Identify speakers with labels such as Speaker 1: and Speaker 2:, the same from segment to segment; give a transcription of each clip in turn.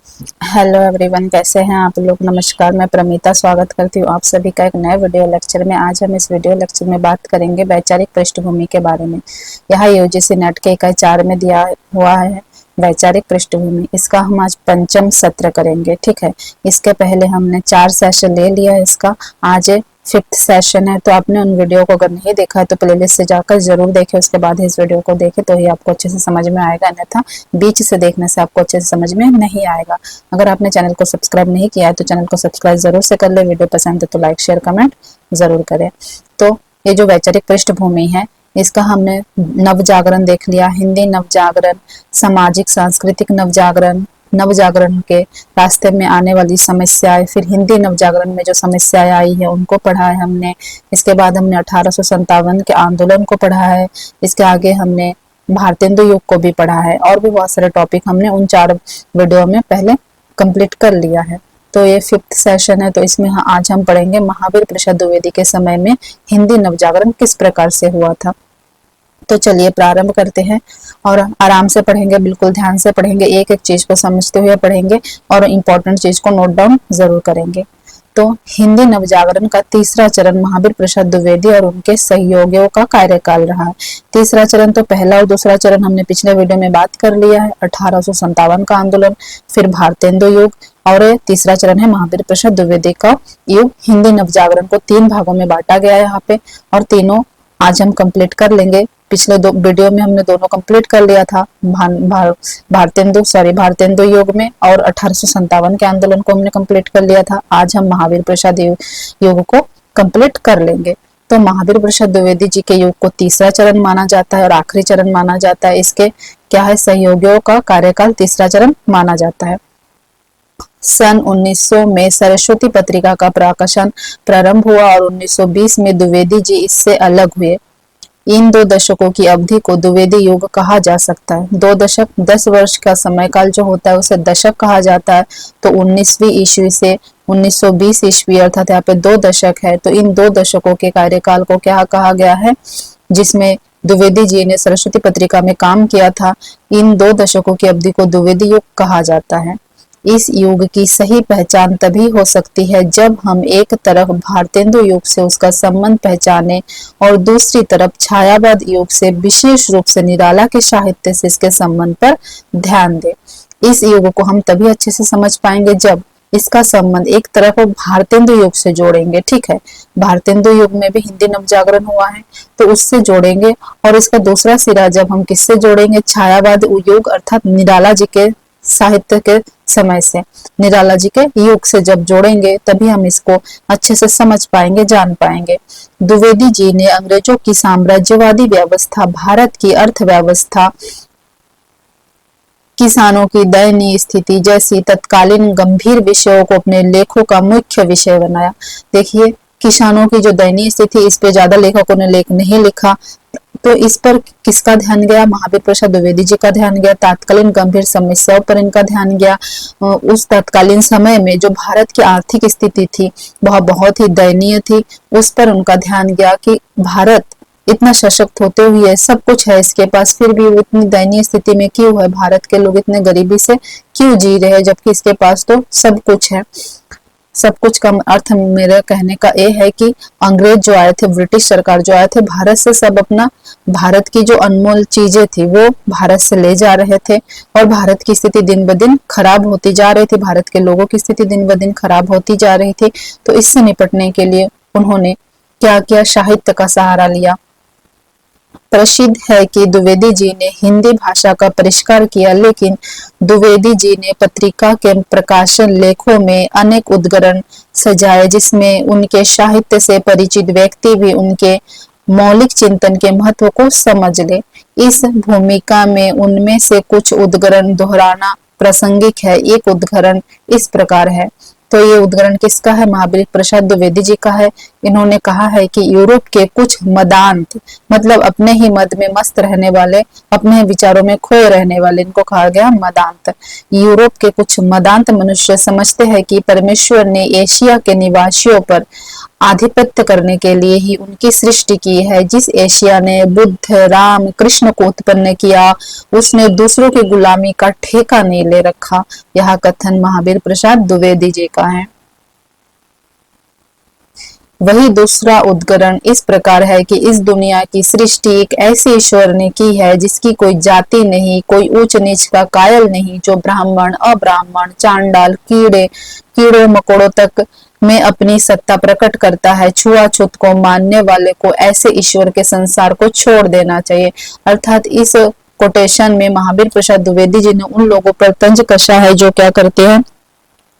Speaker 1: Hello everyone, कैसे हैं आप लोग। नमस्कार, मैं प्रमिता स्वागत करती हूँ आप सभी का एक नए वीडियो लेक्चर में। आज हम इस वीडियो लेक्चर में बात करेंगे वैचारिक पृष्ठभूमि के बारे में। यह यूजीसी नेट के इकाई 4 में दिया हुआ है वैचारिक पृष्ठभूमि। इसका हम आज पंचम सत्र करेंगे, ठीक है। इसके पहले हमने 4 सेशन ले लिया है इसका, आज 5th सेशन है। तो आपने उन वीडियो को अगर नहीं देखा है तो प्लेलिस्ट से जाकर जरूर देखें, उसके बाद इस वीडियो को देखें तो ही आपको अच्छे से समझ में आएगा, अन्यथा बीच से देखने से आपको अच्छे से समझ में नहीं आएगा। अगर आपने चैनल को सब्सक्राइब नहीं किया है तो चैनल को सब्सक्राइब जरूर से कर ले। वीडियो पसंद है तो लाइक शेयर कमेंट जरूर करें। तो ये जो वैचारिक पृष्ठभूमि है इसका हमने नव जागरण देख लिया, हिंदी नव जागरण, सामाजिक सांस्कृतिक नव जागरण, नव जागरण के रास्ते में आने वाली समस्याएं, फिर हिंदी नव जागरण में जो समस्याएं आई है उनको पढ़ा है हमने। इसके बाद हमने 1857 के आंदोलन को पढ़ा है। इसके आगे हमने भारतेंदु युग को भी पढ़ा है और भी बहुत सारे टॉपिक हमने उन 4 वीडियो में पहले कंप्लीट कर लिया है। तो ये 5th सेशन है, तो इसमें आज हम पढ़ेंगे महावीर प्रसाद द्विवेदी के समय में हिंदी नवजागरण किस प्रकार से हुआ था। तो चलिए प्रारंभ करते हैं और आराम से पढ़ेंगे, बिल्कुल ध्यान से पढ़ेंगे, एक एक चीज को समझते हुए पढ़ेंगे और इम्पोर्टेंट चीज को नोट डाउन जरूर करेंगे। तो हिंदी नवजागरण का तीसरा चरण महावीर प्रसाद द्विवेदी और उनके सहयोगियों का कार्यकाल रहा। तीसरा चरण तो पहला और दूसरा चरण हमने पिछले वीडियो में बात कर लिया है, 1857 का आंदोलन, फिर भारतेंदु युग और तीसरा चरण है महावीर प्रसाद द्विवेदी का युग। हिंदी नवजागरण को 3 भागों में बांटा गया है यहाँ पे और तीनों आज हम कंप्लीट कर लेंगे। पिछले 2 वीडियो में हमने दोनों कंप्लीट कर लिया था, भारतेंदु युग में, और 1857 के आंदोलन को हमने कंप्लीट कर लिया था। आज हम महावीर प्रसाद युग को कंप्लीट कर लेंगे। तो महावीर प्रसाद द्विवेदी जी के युग को तीसरा चरण माना जाता है और आखिरी चरण माना जाता है। इसके क्या है, सहयोगियों का कार्यकाल तीसरा चरण माना जाता है। सन 1900 में सरस्वती पत्रिका का प्रकाशन प्रारंभ हुआ और 1920 में द्विवेदी जी इससे अलग हुए। इन 2 दशकों की अवधि को द्विवेदी युग कहा जा सकता है। 2 दशक, 10 वर्ष का समय काल जो होता है उसे दशक कहा जाता है। तो 19वीं ईस्वी से 1920 ईस्वी अर्थात यहाँ पे 2 दशक है। तो इन 2 दशकों के कार्यकाल को क्या कहा गया है, जिसमें द्विवेदी जी ने सरस्वती पत्रिका में काम किया था, इन 2 दशकों की अवधि को द्विवेदी युग कहा जाता है। इस युग की सही पहचान तभी हो सकती है जब हम एक तरफ भारतेंदु युग से उसका संबंध पहचाने और दूसरी तरफ छायावाद युग से, विशेष रूप से निराला के साहित्य से इसके संबंध पर ध्यान दें। इस युग को हम तभी अच्छे से समझ पाएंगे जब इसका संबंध एक तरफ भारतेंदु युग से जोड़ेंगे, ठीक है। भारतेंदु युग में भी हिंदी नवजागरण हुआ है तो उससे जोड़ेंगे, और इसका दूसरा सिरा जब हम किससे जोड़ेंगे, छायावाद युग अर्थात निराला जी के साहित्य के समय से, निराला जी के युग से जब जोड़ेंगे तभी हम इसको अच्छे से समझ पाएंगे, जान पाएंगे। द्विवेदी जी ने अंग्रेजों की साम्राज्यवादी व्यवस्था, भारत की अर्थव्यवस्था, किसानों की दयनीय स्थिति जैसी तत्कालीन गंभीर विषयों को अपने लेखों का मुख्य विषय बनाया। देखिए, किसानों की जो दयनीय स्थिति, इस पे ज्यादा लेखकों ने लेख नहीं लिखा, तो इस पर किसका ध्यान गया, महावीर प्रसाद द्विवेदी जी का ध्यान गया। तत्कालीन गंभीर समस्याओं पर इनका ध्यान गया। उस तत्कालीन समय में जो भारत की आर्थिक स्थिति थी वह बहुत ही दयनीय थी, उस पर उनका ध्यान गया कि भारत इतना सशक्त होते हुए सब कुछ है इसके पास, फिर भी वो इतनी दयनीय स्थिति में क्यों है, भारत के लोग इतने गरीबी से क्यों जी रहे हैं जबकि इसके पास तो सब कुछ है। सब कुछ का अर्थ मेरे कहने का ये है कि अंग्रेज जो आए थे, ब्रिटिश सरकार जो आए थे, भारत से सब अपना, भारत की जो अनमोल चीजें थी वो भारत से ले जा रहे थे और भारत की स्थिति दिन ब दिन खराब होती जा रही थी, भारत के लोगों की स्थिति दिन ब दिन खराब होती जा रही थी। तो इससे निपटने के लिए उन्होंने क्या किया, साहित्य का सहारा लिया। प्रसिद्ध है कि द्विवेदी जी ने हिंदी भाषा का परिष्कार किया, लेकिन द्विवेदी जी ने पत्रिका के प्रकाशन लेखों में अनेक उद्धरण सजाए जिसमें उनके साहित्य से परिचित व्यक्ति भी उनके मौलिक चिंतन के महत्व को समझ ले। इस भूमिका में उनमें से कुछ उद्धरण दोहराना प्रासंगिक है। एक उद्धरण इस प्रकार है, तो ये उद्धरण किसका है, महावीर प्रसाद द्विवेदी जी का है इन्होंने कहा है कि यूरोप के कुछ मदांत, मतलब अपने ही मद में मस्त रहने वाले, अपने विचारों में खोए रहने वाले, इनको कहा गया मदांत। यूरोप के कुछ मदांत मनुष्य समझते हैं कि परमेश्वर ने एशिया के निवासियों पर आधिपत्य करने के लिए ही उनकी सृष्टि की है। जिस एशिया ने बुद्ध, राम, कृष्ण को उत्पन्न किया, उसने दूसरों की गुलामी का ठेका नहीं ले रखा। यह कथन महावीर प्रसाद द्विवेदी जी का है। वही दूसरा उद्धरण इस प्रकार है कि इस दुनिया की सृष्टि एक ऐसे ईश्वर ने की है जिसकी कोई जाति नहीं, कोई ऊंच नीच का कायल नहीं, जो ब्राह्मण, अब्राह्मण, चांडाल, कीड़े मकोड़ों तक में अपनी सत्ता प्रकट करता है। छुआछूत को मानने वाले को ऐसे ईश्वर के संसार को छोड़ देना चाहिए। अर्थात इस कोटेशन में महावीर प्रसाद द्विवेदी जी ने उन लोगों पर तंज कसा है जो क्या करते हैं,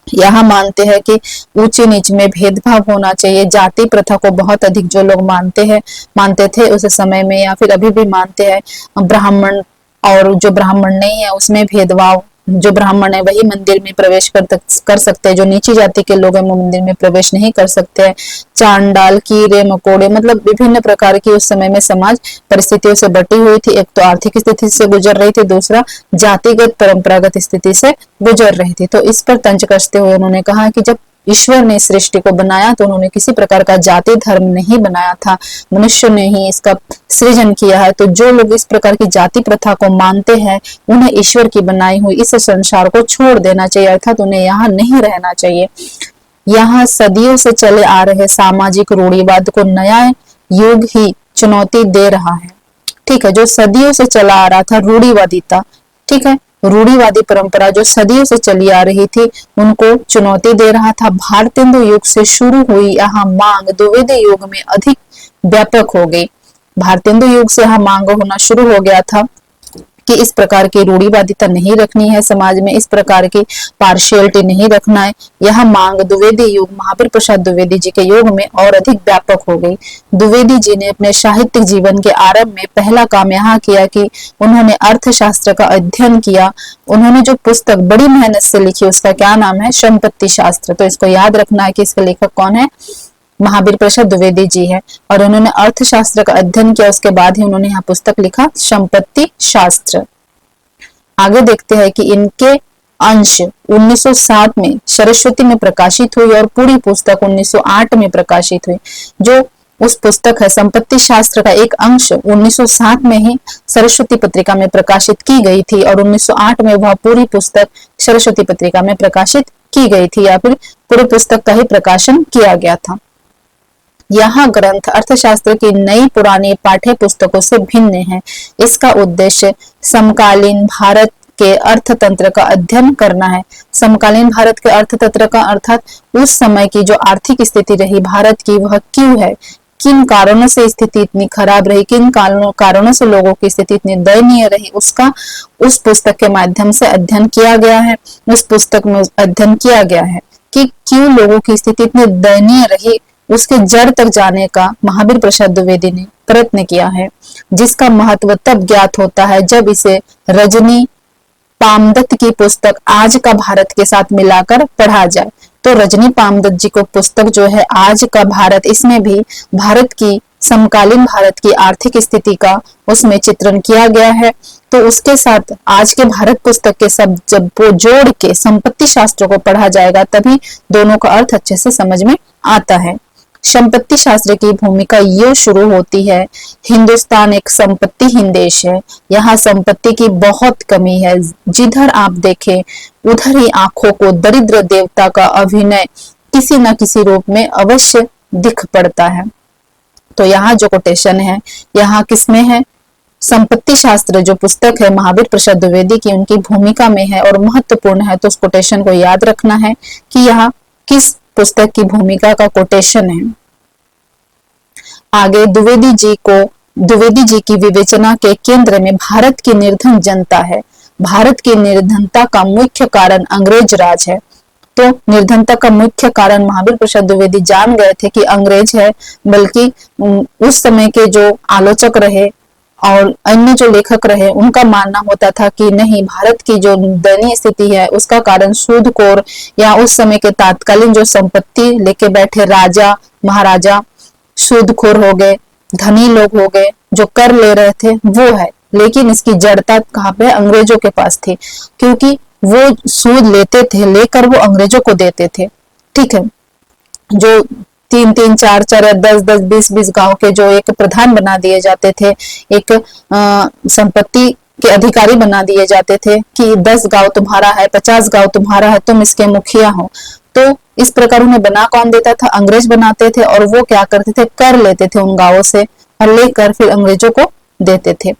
Speaker 1: यहाँ मानते हैं कि ऊंचे नीच में भेदभाव होना चाहिए। जाति प्रथा को बहुत अधिक जो लोग मानते थे उस समय में, या फिर अभी भी मानते हैं। ब्राह्मण और जो ब्राह्मण नहीं है उसमें भेदभाव, जो ब्राह्मण है वही मंदिर में प्रवेश कर सकते हैं, जो नीची जाति के लोग हैं वो मंदिर में प्रवेश नहीं कर सकते हैं। चांडाल, कीड़े मकोड़े, मतलब विभिन्न प्रकार की उस समय में समाज परिस्थितियों से बटी हुई थी। एक तो आर्थिक स्थिति से गुजर रही थी, दूसरा जातिगत परंपरागत स्थिति से गुजर रही थी। तो इस पर तंज कसते हुए उन्होंने कहा कि जब ईश्वर ने सृष्टि को बनाया तो उन्होंने किसी प्रकार का जाति धर्म नहीं बनाया था, मनुष्य ने ही इसका सृजन किया है। तो जो लोग इस प्रकार की जाति प्रथा को मानते हैं उन्हें ईश्वर की बनाई हुई इस संसार को छोड़ देना चाहिए, अर्थात उन्हें यहाँ नहीं रहना चाहिए। यहाँ सदियों से चले आ रहे सामाजिक रूढ़िवाद को नया युग ही चुनौती दे रहा है। ठीक है, जो सदियों से चला आ रहा था रूढ़िवादिता, ठीक है, रूढ़िवादी परंपरा जो सदियों से चली आ रही थी उनको चुनौती दे रहा था। भारतेंदु युग से शुरू हुई यहाँ मांग द्विवेदी युग में अधिक व्यापक हो गई। भारतेंदु युग से यहाँ मांग होना शुरू हो गया था कि इस प्रकार की रूढ़िवादिता नहीं रखनी है समाज में, इस प्रकार की पार्शियलिटी नहीं रखना है। यह मांग द्विवेदी युग, महावीर प्रसाद द्विवेदी जी के युग में और अधिक व्यापक हो गई। द्विवेदी जी ने अपने साहित्यिक जीवन के आरंभ में पहला काम यहाँ किया कि उन्होंने अर्थशास्त्र का अध्ययन किया। उन्होंने जो पुस्तक बड़ी मेहनत से लिखी उसका क्या नाम है, संपत्ति शास्त्र। तो इसको याद रखना है कि इसके लेखक कौन है, महावीर प्रसाद द्विवेदी जी है। और उन्होंने अर्थशास्त्र का अध्ययन किया, उसके बाद ही उन्होंने यहाँ पुस्तक लिखा संपत्ति शास्त्र। आगे देखते हैं कि इनके अंश 1907 में सरस्वती में प्रकाशित हुई और पूरी पुस्तक 1908 में प्रकाशित हुई। जो उस पुस्तक है संपत्ति शास्त्र का एक अंश 1907 में ही सरस्वती पत्रिका में प्रकाशित की गई थी और 1908 में वह पूरी पुस्तक सरस्वती पत्रिका में प्रकाशित की गई थी, या फिर पूरी पुस्तक का ही प्रकाशन किया गया था। यह ग्रंथ अर्थशास्त्र की नई पुरानी पाठ्य पुस्तकों से भिन्न है। इसका उद्देश्य समकालीन भारत के अर्थतंत्र का अध्ययन करना है। समकालीन भारत के अर्थतंत्र का अर्थात उस समय की जो आर्थिक स्थिति रही भारत की वह क्यों है, किन कारणों से स्थिति इतनी खराब रही, किन कारणों से लोगों की स्थिति इतनी दयनीय रही, उसका उस पुस्तक के माध्यम से अध्ययन किया गया है। उस पुस्तक में अध्ययन किया गया है कि क्यों लोगों की स्थिति इतनी दयनीय रही, उसके जड़ तक जाने का महावीर प्रसाद द्विवेदी ने प्रयत्न किया है, जिसका महत्व तब ज्ञात होता है जब इसे रजनी पामदत्त की पुस्तक आज का भारत के साथ मिलाकर पढ़ा जाए। तो रजनी पामदत्त जी को पुस्तक जो है आज का भारत, इसमें भी भारत की समकालीन भारत की आर्थिक स्थिति का उसमें चित्रण किया गया है। तो उसके साथ आज के भारत पुस्तक के सब जब वो जोड़ के संपत्ति शास्त्र को पढ़ा जाएगा तभी दोनों का अर्थ अच्छे से समझ में आता है। संपत्ति शास्त्र की भूमिका ये शुरू होती है, हिंदुस्तान एक संपत्तिहीन देश है, यहाँ संपत्ति की बहुत कमी है। जिधर आप देखें उधर ही आंखों को दरिद्र देवता का अभिनय किसी न किसी रूप में अवश्य दिख पड़ता है। तो यहाँ जो कोटेशन है यहाँ किसमें है, संपत्ति शास्त्र जो पुस्तक है महावीर प्रसाद द्विवेदी की उनकी भूमिका में है और महत्वपूर्ण है। तो उस कोटेशन को याद रखना है कि यहाँ किस पुस्तक की भूमिका का कोटेशन है। आगे द्विवेदी जी की विवेचना के केंद्र में भारत की निर्धन जनता है। भारत की निर्धनता का मुख्य कारण अंग्रेज राज है। तो निर्धनता का मुख्य कारण महावीर प्रसाद द्विवेदी जान गए थे कि अंग्रेज है, बल्कि उस समय के जो आलोचक रहे और अन्य जो लेखक रहे उनका मानना होता था कि नहीं, भारत की जो दयनीय स्थिति है उसका कारण सूदखोर या उस समय के तात्कालीन जो संपत्ति लेके बैठे राजा महाराजा सूदखोर हो गए, धनी लोग हो गए, जो कर ले रहे थे वो है। लेकिन इसकी जड़ता कहाँ पे? अंग्रेजों के पास थी, क्योंकि वो सूद लेते थे, लेकर वो अंग्रेजों को देते थे। ठीक है, जो 3-3, 4-4 या 10-10, 20-20 गांव के जो एक प्रधान बना दिए जाते थे, एक संपत्ति के अधिकारी बना दिए जाते थे कि 10 गांव तुम्हारा है, 50 गांव तुम्हारा है, तुम इसके मुखिया हो। तो इस प्रकार उन्हें बना कौन देता था? अंग्रेज बनाते थे, और वो क्या करते थे? कर लेते थे उन गांवों से और लेकर फिर अंग्रेजों को देते थे।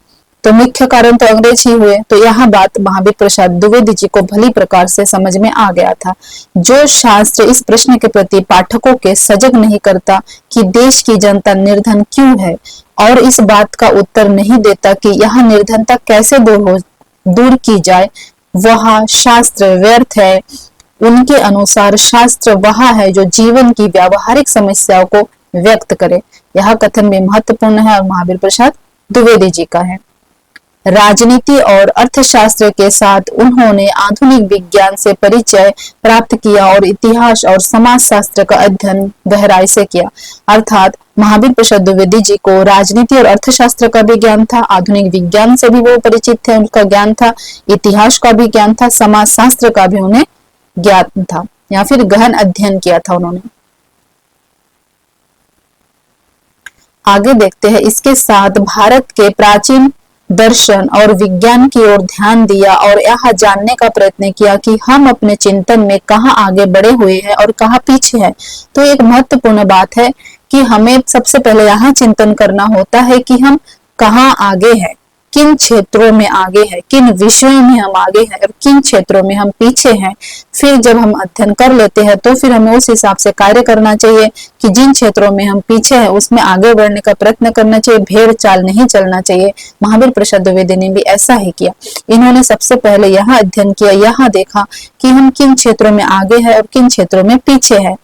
Speaker 1: तो मुख्य कारण तो अंग्रेज ही हुए। तो यह बात महावीर प्रसाद द्विवेदी जी को भली प्रकार से समझ में आ गया था। जो शास्त्र इस प्रश्न के प्रति पाठकों के सजग नहीं करता कि देश की जनता निर्धन क्यों है, और इस बात का उत्तर नहीं देता कि यह निर्धनता कैसे दूर की जाए, वह शास्त्र व्यर्थ है। उनके अनुसार शास्त्र वह है जो जीवन की व्यावहारिक समस्याओं को व्यक्त करे। यह कथन भी महत्वपूर्ण है और महावीर प्रसाद द्विवेदी जी का है। राजनीति और अर्थशास्त्र के साथ उन्होंने आधुनिक विज्ञान से परिचय प्राप्त किया और इतिहास और समाजशास्त्र का अध्ययन गहराई से किया। अर्थात महावीर प्रसाद द्विवेदी जी को राजनीति और अर्थशास्त्र का भी ज्ञान था, आधुनिक विज्ञान से भी वो परिचित थे, उनका ज्ञान था, इतिहास का भी ज्ञान था, समाजशास्त्र का भी उन्हें ज्ञान था, या फिर गहन अध्ययन किया था उन्होंने। आगे देखते हैं। इसके साथ भारत के प्राचीन दर्शन और विज्ञान की ओर ध्यान दिया और यह जानने का प्रयत्न किया कि हम अपने चिंतन में कहाँ आगे बढ़े हुए हैं और कहाँ पीछे हैं। तो एक महत्वपूर्ण बात है कि हमें सबसे पहले यहाँ चिंतन करना होता है कि हम कहाँ आगे हैं, किन क्षेत्रों में आगे है, किन विषयों में हम आगे हैं और किन क्षेत्रों में हम पीछे हैं। फिर जब हम अध्ययन कर लेते हैं तो फिर हमें उस हिसाब से कार्य करना चाहिए कि जिन क्षेत्रों में हम पीछे हैं उसमें आगे बढ़ने का प्रयत्न करना चाहिए, भेड़ चाल नहीं चलना चाहिए। महावीर प्रसाद द्विवेदी ने भी ऐसा ही किया। इन्होंने सबसे पहले यहाँ अध्ययन किया, यहाँ देखा कि हम किन क्षेत्रों में आगे है और किन क्षेत्रों में पीछे है।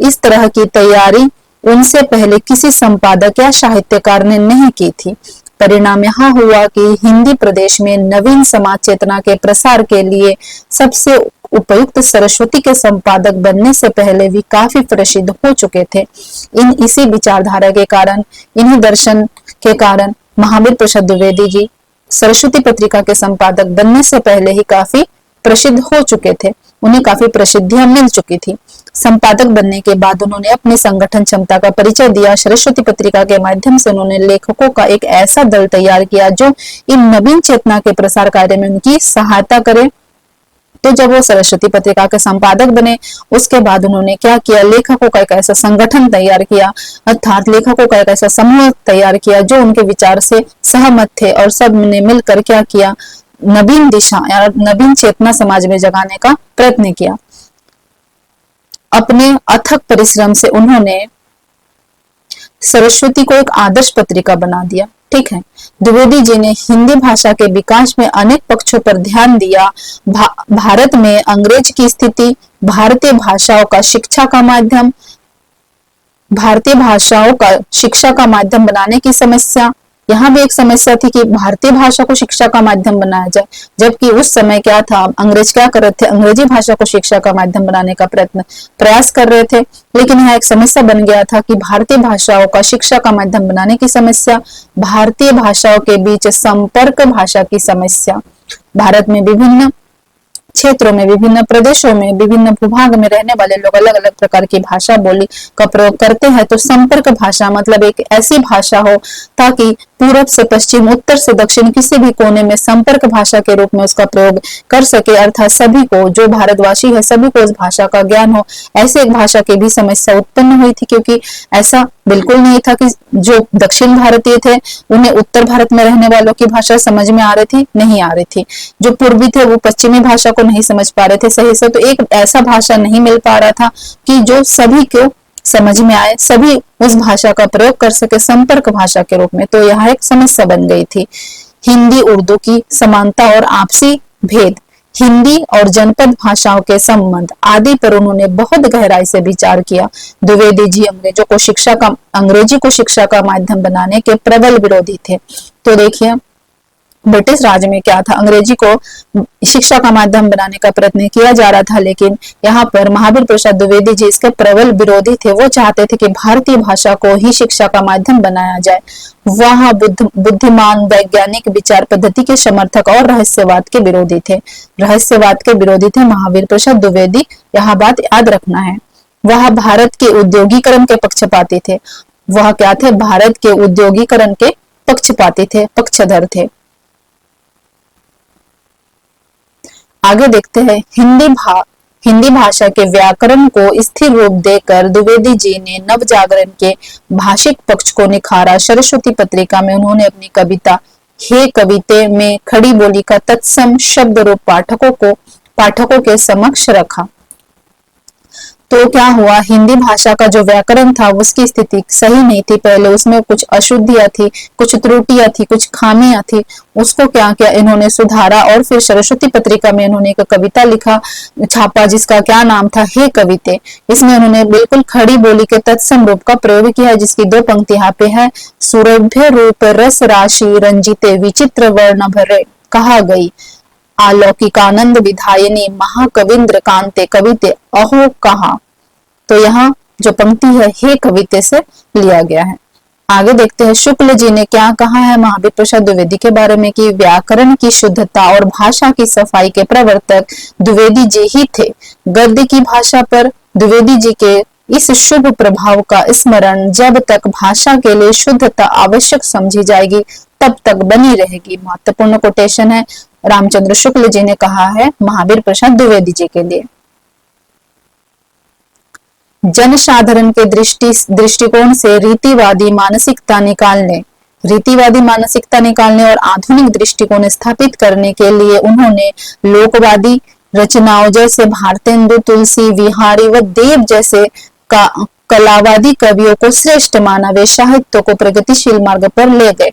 Speaker 1: इस तरह की तैयारी उनसे पहले किसी संपादक या साहित्यकार ने नहीं की थी। परिणाम यह हुआ कि हिंदी प्रदेश में नवीन समाज चेतना के प्रसार के लिए सबसे उपयुक्त सरस्वती के संपादक बनने से पहले भी काफी प्रसिद्ध हो चुके थे। इसी विचारधारा के कारण, इन्हीं दर्शन के कारण महावीर प्रसाद द्विवेदी जी सरस्वती पत्रिका के संपादक बनने से पहले ही काफी प्रसिद्ध हो चुके थे, उन्हें काफी प्रसिद्धियां मिल चुकी थी। संपादक बनने के बाद उन्होंने अपनी संगठन क्षमता का परिचय दिया। सरस्वती पत्रिका के माध्यम से उन्होंने लेखकों का एक ऐसा दल तैयार किया जो इन नवीन चेतना के प्रसार कार्य में उनकी सहायता करे। तो जब वो सरस्वती पत्रिका के संपादक बने, उसके बाद उन्होंने क्या किया? लेखकों का एक ऐसा संगठन तैयार किया, अर्थात लेखकों का एक ऐसा समूह तैयार किया जो उनके विचार से सहमत थे, और सब ने मिलकर क्या किया? नवीन दिशा या नवीन चेतना समाज में जगाने का प्रयत्न किया। अपने अथक परिश्रम से उन्होंने सरस्वती को एक आदर्श पत्रिका बना दिया। ठीक है, द्विवेदी जी ने हिंदी भाषा के विकास में अनेक पक्षों पर ध्यान दिया। भारत में अंग्रेज की स्थिति, भारतीय भाषाओं का शिक्षा का माध्यम, भारतीय भाषाओं का शिक्षा का माध्यम बनाने की समस्या। यहाँ भी एक समस्या थी कि भारतीय भाषा को शिक्षा का माध्यम बनाया जाए, जबकि उस समय क्या था? अंग्रेज क्या कर रहे थे? अंग्रेजी भाषा को शिक्षा का माध्यम बनाने का प्रयास कर रहे थे। लेकिन यहाँ एक समस्या बन गया था कि भारतीय भाषाओं का शिक्षा का माध्यम बनाने की समस्या, भारतीय भाषाओं के बीच संपर्क भाषा की समस्या। भारत में विभिन्न क्षेत्रों में, विभिन्न प्रदेशों में, विभिन्न भूभाग में रहने वाले लोग अलग अलग प्रकार की भाषा बोली का प्रयोग करते हैं। तो संपर्क भाषा मतलब एक ऐसी भाषा हो ताकि पूरब से पश्चिम, उत्तर से दक्षिण किसी भी कोने में संपर्क भाषा के रूप में उसका प्रयोग कर सके, अर्थात सभी को, जो भारतवासी है सभी को उस भाषा का ज्ञान हो। ऐसे एक भाषा की भी समस्या उत्पन्न हुई थी, क्योंकि ऐसा बिल्कुल नहीं था कि जो दक्षिण भारतीय थे उन्हें उत्तर भारत में रहने वालों की भाषा समझ में आ रही थी, नहीं आ रही थी। जो पूर्वी थे वो पश्चिमी भाषा को नहीं समझ पा रहे थे सही से। तो एक ऐसा भाषा नहीं मिल पा रहा था कि जो सभी को समझ में आए, सभी उस भाषा का प्रयोग कर सके संपर्क भाषा के रूप में। तो यह एक समस्या बन गई थी। हिंदी उर्दू की समानता और आपसी भेद, हिंदी और जनपद भाषाओं के संबंध आदि पर उन्होंने बहुत गहराई से विचार किया। द्विवेदी जी अंग्रेजी को शिक्षा का माध्यम बनाने के प्रबल विरोधी थे। तो देखिए, ब्रिटिश राज में क्या था, अंग्रेजी को शिक्षा का माध्यम बनाने का प्रयत्न किया जा रहा था, लेकिन यहाँ पर महावीर प्रसाद द्विवेदी जी इसके प्रबल विरोधी थे। वो चाहते थे कि भारतीय भाषा को ही शिक्षा का माध्यम बनाया जाए। वह बुद्धिमान वैज्ञानिक विचार पद्धति के समर्थक और रहस्यवाद के विरोधी थे। रहस्यवाद के विरोधी थे महावीर प्रसाद द्विवेदी, यह बात याद रखना है। वह भारत के उद्योगीकरण के पक्षपाती थे। वह क्या थे, भारत के उद्योगीकरण के पक्षपाती थे, पक्षधर थे। आगे देखते हैं, हिंदी भाषा के व्याकरण को स्थिर रूप देकर द्विवेदी जी ने नवजागरण के भाषिक पक्ष को निखारा। सरस्वती पत्रिका में उन्होंने अपनी कविता हे कविते में खड़ी बोली का तत्सम शब्द रूप पाठकों के समक्ष रखा। तो क्या हुआ, हिंदी भाषा का जो व्याकरण था उसकी स्थिति सही नहीं थी। पहले उसमें कुछ अशुद्धियां थी, कुछ त्रुटियां थी, कुछ खामियां थी। उसको क्या किया इन्होंने, सुधारा। और फिर सरस्वती पत्रिका में इन्होंने एक कविता छापा जिसका क्या नाम था, हे कविते। इसमें उन्होंने बिल्कुल खड़ी बोली के तत्सम रूप का प्रयोग किया है, जिसकी 2 पंक्ति यहाँ पे है। सुरभ्य रूप रस राशि रंजिते विचित्र वर्ण भरे कहा गई, अलौकिकानंद विधायिनी महाकविंद्र कांते कविते अहो कहा। तो यहाँ जो पंक्ति है हे कविते से लिया गया है। आगे देखते हैं, शुक्ल जी ने क्या कहा है महावीर प्रसाद द्विवेदी के बारे में कि व्याकरण की शुद्धता और भाषा की सफाई के प्रवर्तक द्विवेदी जी ही थे। गद्य की भाषा पर द्विवेदी जी के इस शुभ प्रभाव का स्मरण जब तक भाषा के लिए शुद्धता आवश्यक समझी जाएगी तब तक बनी रहेगी। महत्वपूर्ण कोटेशन है, रामचंद्र शुक्ल जी ने कहा है महावीर प्रसाद द्विवेदी जी के लिए। जनसाधारण के दृष्टिकोण से रीतिवादी मानसिकता निकालने और आधुनिक दृष्टिकोण स्थापित करने के लिए उन्होंने लोकवादी रचनाओं जैसे भारतेंदु, तुलसी, विहारी व देव जैसे कलावादी कवियों को श्रेष्ठ माना। वे साहित्य को प्रगतिशील मार्ग पर ले गए।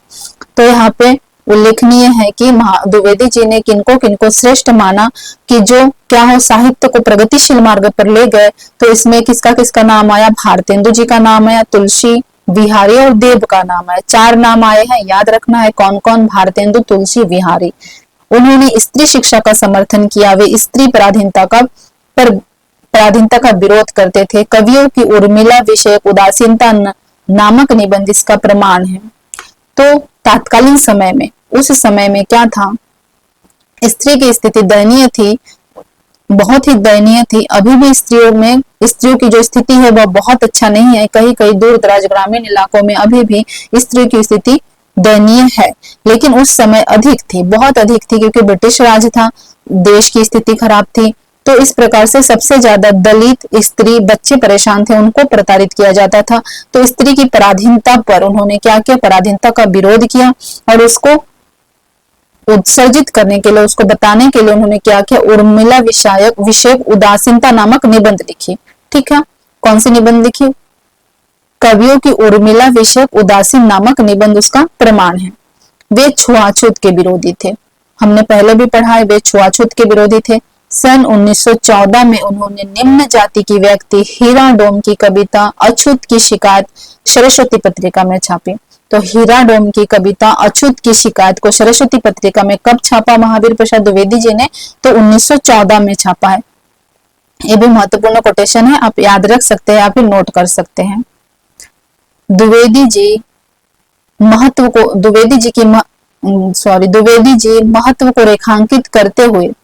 Speaker 1: तो यहाँ पे उल्लेखनीय है कि द्विवेदी जी ने किनको श्रेष्ठ माना कि जो क्या हो, साहित्य को प्रगतिशील मार्ग पर ले गए। तो इसमें किसका नाम आया, भारतेंदु जी का नाम आया, तुलसी, विहारी और देव का नाम आया। 4 नाम आए हैं, याद रखना है कौन कौन, भारतेंदु, तुलसी, विहारी। उन्होंने स्त्री शिक्षा का समर्थन किया। वे स्त्री पराधीनता का विरोध करते थे। कवियों की उर्मिला विषयक उदासीनता नामक निबंध इसका प्रमाण है। तो तात्कालीन समय में, उस समय में क्या था, स्त्री की स्थिति दयनीय थी, बहुत ही दयनीय थी। अभी भी स्त्रियों की जो स्थिति है वह बहुत अच्छा नहीं है। कहीं कहीं दूर दराज ग्रामीण इलाकों में अभी भी स्त्री की स्थिति दयनीय है, लेकिन उस समय अधिक थी, बहुत अधिक थी, क्योंकि ब्रिटिश राज था, देश की स्थिति खराब थी। तो इस प्रकार से सबसे ज्यादा दलित, स्त्री, बच्चे परेशान थे, उनको प्रताड़ित किया जाता था। तो स्त्री की पराधीनता पर उन्होंने क्या किया, पराधीनता का विरोध किया और उसको उत्सर्जित करने के लिए, उसको बताने के लिए उन्होंने क्या किया, उर्मिला विषयक उदासीनता नामक निबंध लिखी। ठीक है, कौन सी निबंध लिखी, कवियों की उर्मिला विषयक उदासीन नामक निबंध उसका प्रमाण है। वे छुआछूत के विरोधी थे, हमने पहले भी पढ़ा है, वे छुआछूत के विरोधी थे। सन 1914 में उन्होंने निम्न जाति की व्यक्ति हीरा डोम की कविता अछूत की शिकायत सरस्वती पत्रिका में छापी। तो हीरा डोम की कविता अछूत की शिकायत को सरस्वती पत्रिका में कब छापा महावीर प्रसाद द्विवेदी जी ने, तो 1914 में छापा है। ये भी महत्वपूर्ण कोटेशन है, आप याद रख सकते हैं, आप ही नोट कर सकते हैं। द्विवेदी जी महत्व को रेखांकित करते हुए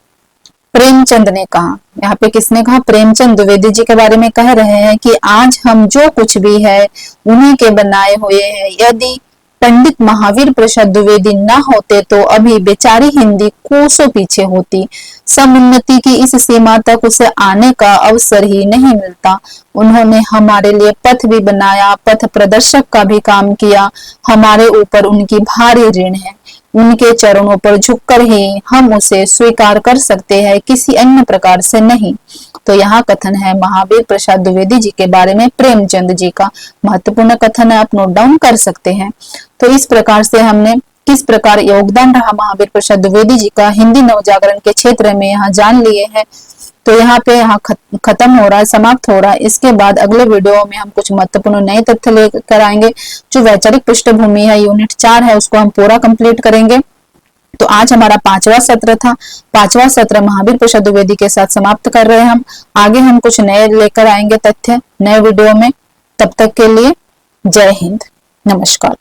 Speaker 1: प्रेमचंद ने कहा, यहाँ पे किसने कहा, प्रेमचंद द्विवेदी जी के बारे में कह रहे हैं कि आज हम जो कुछ भी है उन्हीं के बनाए हुए हैं। यदि पंडित महावीर प्रसाद द्विवेदी न होते तो अभी बेचारी हिंदी कोसों पीछे होती। समुन्नति की इस सीमा तक उसे आने का अवसर ही नहीं मिलता। उन्होंने हमारे लिए पथ भी बनाया, पथ प्रदर्शक का भी काम किया। हमारे ऊपर उनकी भारी ऋण है। उनके चरणों पर झुककर ही हम उसे स्वीकार कर सकते हैं, किसी अन्य प्रकार से नहीं। तो यहाँ कथन है महावीर प्रसाद द्विवेदी जी के बारे में, प्रेमचंद जी का महत्वपूर्ण कथन है, आप नोट डाउन कर सकते हैं। तो इस प्रकार से हमने किस प्रकार योगदान रहा महावीर प्रसाद द्विवेदी जी का हिंदी नवजागरण के क्षेत्र में यहाँ जान लिए हैं। तो यहाँ पे खत्म हो रहा है, समाप्त हो रहा है। इसके बाद अगले वीडियो में हम कुछ महत्वपूर्ण नए तथ्य लेकर आएंगे। जो वैचारिक पृष्ठभूमि है यूनिट 4 है, उसको हम पूरा कंप्लीट करेंगे। तो आज हमारा 5वां सत्र था। 5वां सत्र महावीर प्रसाद द्विवेदी के साथ समाप्त कर रहे हैं हम। आगे हम कुछ नए लेकर आएंगे तथ्य नए वीडियो में। तब तक के लिए जय हिंद, नमस्कार।